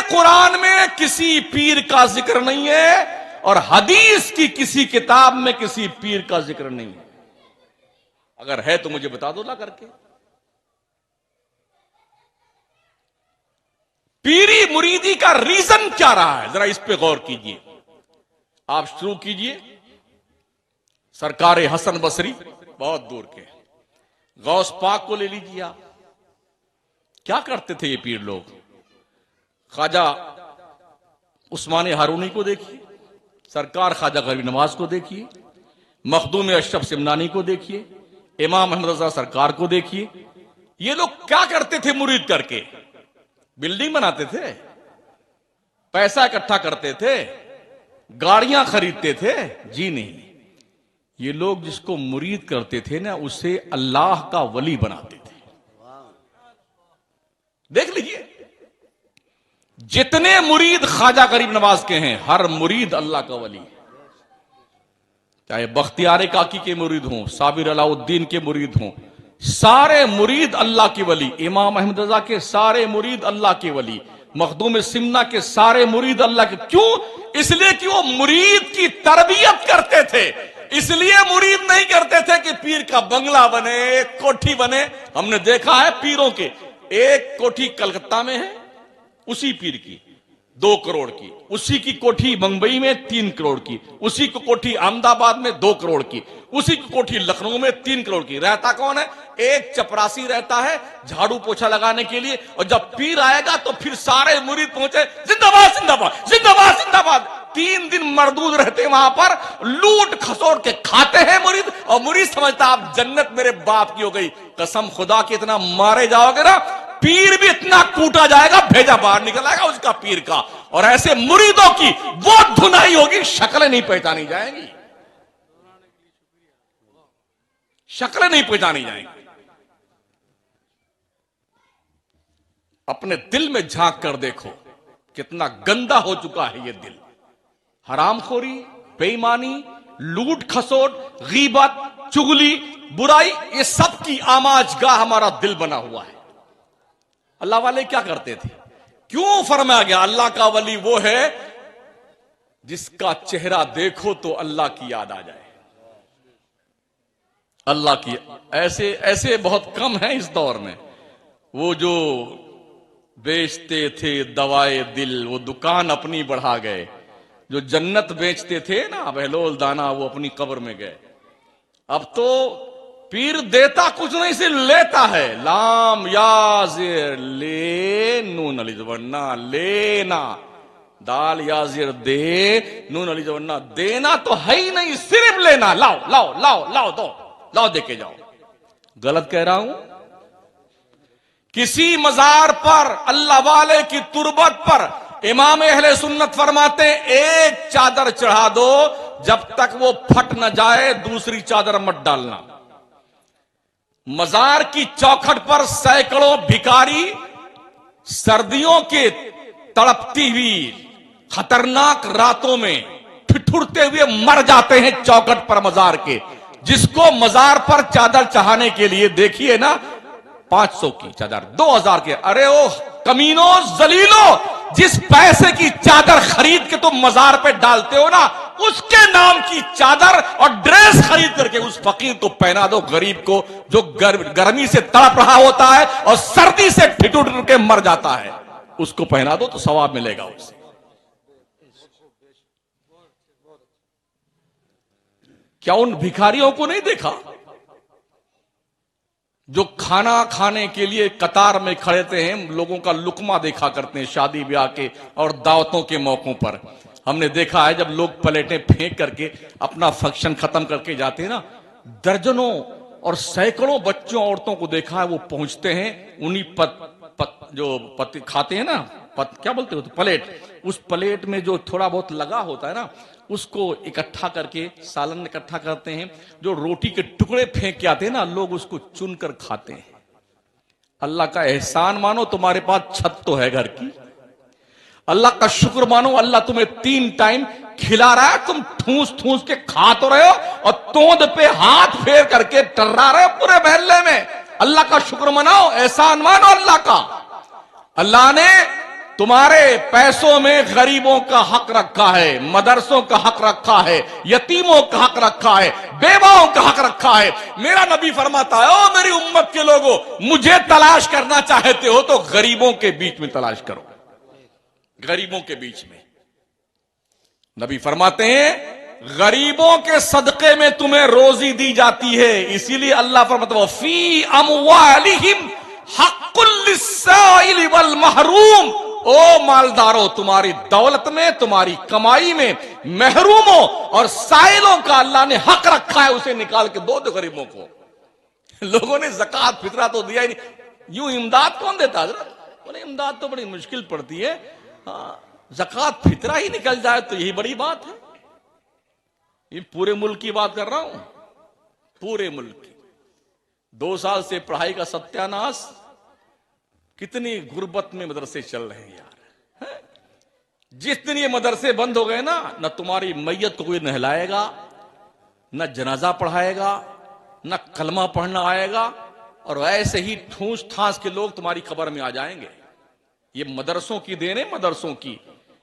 कुरान में किसी पीर का जिक्र नहीं है और हदीस की किसी किताब में किसी पीर का जिक्र नहीं है। अगर है तो मुझे बता दो ला करके। पीरी मुरीदी का रीजन क्या रहा है, जरा इस पे गौर कीजिए। आप शुरू कीजिए सरकार हसन बसरी, बहुत दूर के, गौस पाक को ले लीजिए आप। क्या करते थे ये पीर लोग? ख्वाजा उस्मान हारूनी को देखिए, सरकार ख्वाजा गरीब नवाज को देखिए, मखदूम अशरफ सिमनानी को देखिए, इमाम अहमद रजा सरकार को देखिए। ये लोग क्या करते थे मुरीद करके? बिल्डिंग बनाते थे, पैसा इकट्ठा करते थे, गाड़ियां खरीदते थे? जी नहीं, ये लोग जिसको मुरीद करते थे ना, उसे अल्लाह का वली बनाते थे। देख लीजिए, जितने मुरीद ख्वाजा गरीब नवाज के हैं, हर मुरीद अल्लाह का वली है। चाहे बख्तियार काकी के मुरीद हों, साबिर अलाउद्दीन के मुरीद हों, सारे मुरीद अल्लाह के वली। इमाम अहमद रजा के सारे मुरीद अल्लाह के वली, मखदूम सिमना के सारे मुरीद अल्लाह के। क्यों? इसलिए कि वो मुरीद की तरबियत करते थे। इसलिए मुरीद नहीं करते थे कि पीर का बंगला बने, एक कोठी बने। हमने देखा है पीरों के, एक कोठी कलकत्ता में है उसी पीर की 2 करोड़ की, उसी की कोठी मुंबई में 3 करोड़ की, उसी की कोठी अहमदाबाद में 2 करोड़ की, उसी की कोठी लखनऊ में 3 करोड़ की। रहता कौन है? एक चपरासी रहता है झाड़ू पोछा लगाने के लिए। और जब पीर आएगा तो फिर सारे मुरीद पहुंचे, जिंदाबाद जिंदाबाद जिंदाबाद जिंदाबाद। 3 दिन मरदूद रहते वहां पर, लूट खसोट के खाते हैं मुरीद। और मुरीद समझता आप जन्नत मेरे बाप की हो गई। कसम खुदा के इतना मारे जाओगे ना, पीर भी इतना कूटा जाएगा, भेजा बाहर निकल आएगा उसका पीर का। और ऐसे मुरीदों की वो धुनाई होगी, शक्लें नहीं पहचानी जाएंगी, शक्लें नहीं पहचानी जाएंगी। अपने दिल में झांक कर देखो कितना गंदा हो चुका है ये दिल। हरामखोरी, बेईमानी, लूट खसोट, गीबत, चुगली, बुराई, ये सब की आमाजगाह हमारा दिल बना हुआ है। अल्लाह वाले क्या करते थे? क्यों फरमाया गया अल्लाह का वली वो है जिसका चेहरा देखो तो अल्लाह की याद आ जाए। अल्लाह की ऐसे ऐसे बहुत कम है इस दौर में। वो जो बेचते थे दवाए दिल, वो दुकान अपनी बढ़ा गए। जो जन्नत बेचते थे ना बहलोल दाना, वो अपनी कब्र में गए। अब तो पीर देता कुछ नहीं, से लेता है। लाम याजिर ले नून अली जवन्ना, लेना दाल याजिर दे नून अली जवन्ना, देना तो है ही नहीं, सिर्फ लेना। लाओ लाओ लाओ लाओ, दो लाओ, देके जाओ। गलत कह रहा हूं? किसी मजार पर, अल्लाह वाले की तुरबत पर इमाम अहले सुन्नत फरमाते एक चादर चढ़ा दो, जब तक वो फट न जाए दूसरी चादर मत डालना। मजार की चौखट पर सैकड़ों भिखारी सर्दियों के तड़पती हुई खतरनाक रातों में ठिठुरते हुए मर जाते हैं चौखट पर मजार के। जिसको मजार पर चादर चढ़ाने के लिए देखिए ना 500 की चादर, 2000 के, अरे ओ कमीनों जलीलो, जिस पैसे की चादर खरीद के तुम मजार पे डालते हो ना, उसके नाम की चादर और ड्रेस खरीद करके उस फकीर को पहना दो, गरीब को जो गर्मी से तड़प रहा होता है और सर्दी से ठिठुर के मर जाता है, उसको पहना दो तो सवाब मिलेगा उसे। क्या उन भिखारियों को नहीं देखा जो खाना खाने के लिए कतार में खड़े थे? हैं लोगों का लुकमा देखा करते हैं शादी ब्याह के और दावतों के मौकों पर। हमने देखा है जब लोग प्लेटें फेंक करके अपना फंक्शन खत्म करके जाते हैं ना, दर्जनों और सैकड़ों बच्चों औरतों को देखा है, वो पहुंचते हैं उन्हीं जो पति खाते हैं ना, क्या बोलते हो, तो प्लेट, उस प्लेट में जो थोड़ा बहुत लगा होता है ना, उसको इकट्ठा करके सालन इकट्ठा करते हैं। जो रोटी के टुकड़े फेंक के आते हैं ना, लोग उसको चुनकर खाते हैं। अल्लाह का एहसान मानो, तुम्हारे पास छत तो है घर की। अल्लाह का शुक्र मानो, अल्लाह तुम्हें 3 टाइम खिला रहा है, तुम ठूस ठूस के खा तो रहे हो और तोंद पे हाथ फेर करके टर्रा रहे हो पूरे मोहल्ले में। अल्लाह का शुक्र मनाओ, एहसान मानो अल्लाह का। अल्लाह ने तुम्हारे पैसों में गरीबों का हक रखा है, मदरसों का हक रखा है, यतीमों का हक रखा है, बेवाओं का हक रखा है। मेरा नबी फरमाता है, ओ मेरी उम्मत के लोगों, मुझे तलाश करना चाहते हो तो गरीबों के बीच में तलाश करो, गरीबों के बीच में। नबी फरमाते हैं गरीबों के सदके में तुम्हें रोजी दी जाती है, इसीलिए अल्लाह फरमाता है फी अमवालिहिम हक्कुल लिस्साइल वल महरूम। ओ मालदारों, तुम्हारी दौलत में, तुम्हारी कमाई में महरूमों और साइलों का अल्लाह ने हक रखा है, उसे निकाल के दो गरीबों को। लोगों ने ज़कात फितरा तो दिया ही नहीं, यूं इमदाद कौन देता हजरत? बोले इमदाद तो बड़ी मुश्किल पड़ती है, ज़कात फितरा ही निकल जाए तो यही बड़ी बात है। ये पूरे मुल्क की बात कर रहा हूं, पूरे मुल्क की। 2 साल से पढ़ाई का सत्यानाश, कितनी गुर्बत में मदरसे चल रहे हैं यार। जिस दिन ये मदरसे बंद हो गए ना, न तुम्हारी मैयत को कोई नहलाएगा, न जनाजा पढ़ाएगा, न कलमा पढ़ना आएगा, और ऐसे ही ठूस ठास के लोग तुम्हारी खबर में आ जाएंगे। ये मदरसों की देन है, मदरसों की।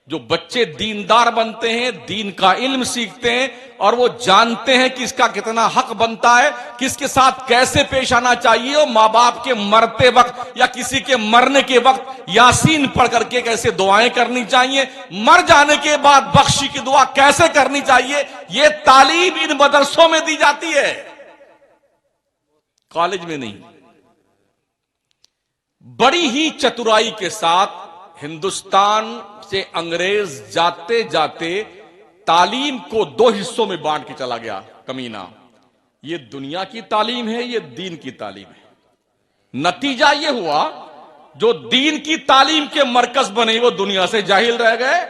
जो बच्चे दीनदार बनते हैं, दीन का इल्म सीखते हैं और वो जानते हैं कि इसका कितना हक बनता है, किसके साथ कैसे पेश आना चाहिए, और माँ बाप के मरते वक्त या किसी के मरने के वक्त यासीन पढ़ करके कैसे दुआएं करनी चाहिए, मर जाने के बाद बख्शी की दुआ कैसे करनी चाहिए, ये तालीम इन मदरसों में दी जाती है, कॉलेज में नहीं। बड़ी ही चतुराई के साथ हिंदुस्तान से अंग्रेज जाते जाते तालीम को 2 हिस्सों में बांट के चला गया कमीना। ये दुनिया की तालीम है, ये दीन की तालीम है। नतीजा ये हुआ, जो दीन की तालीम के मरकज बने वो दुनिया से जाहिल रह गए,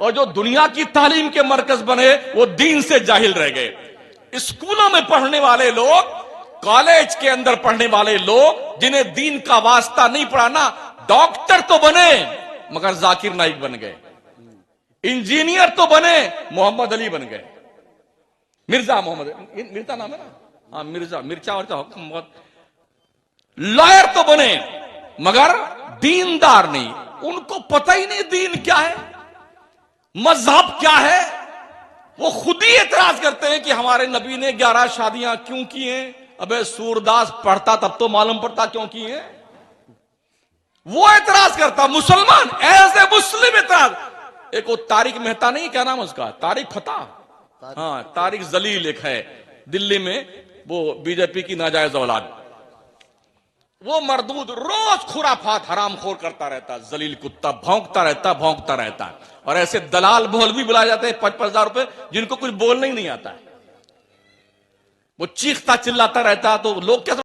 और जो दुनिया की तालीम के मरकज बने वो दीन से जाहिल रह गए। स्कूलों में पढ़ने वाले लोग, कॉलेज के अंदर पढ़ने वाले लोग, जिन्हें दीन का वास्ता नहीं पढ़ाना, डॉक्टर तो बने मगर जाकिर नाइक बन गए, इंजीनियर तो बने मोहम्मद अली बन गए, मिर्जा मोहम्मद, मिर्जा नाम है ना, हाँ मिर्जा, मिर्चा और मोहम्मद। लॉयर तो बने मगर दीनदार नहीं, उनको पता ही नहीं दीन क्या है, मजहब क्या है। वो खुद ही एतराज करते हैं कि हमारे नबी ने 11 शादियां क्यों की हैं। अबे सूरदास पढ़ता तब तो मालूम पड़ता क्यों की हैं। वो एतराज करता, मुसलमान एज ए मुस्लिम एतराज। एक वो तारिक मेहता नहीं, क्या नाम उसका, तारिक फता, हाँ तारिक जलील एक है दिल्ली में, वो बीजेपी की नाजायज औलाद। वो मरदूद रोज खुराफात हरामखोर करता रहता, जलील कुत्ता, भौंकता रहता। और ऐसे दलाल मौलवी बुलाए जाते हैं 5,000 रुपए, जिनको कुछ बोलना ही नहीं आता है। वो चीखता चिल्लाता रहता, तो लोग क्या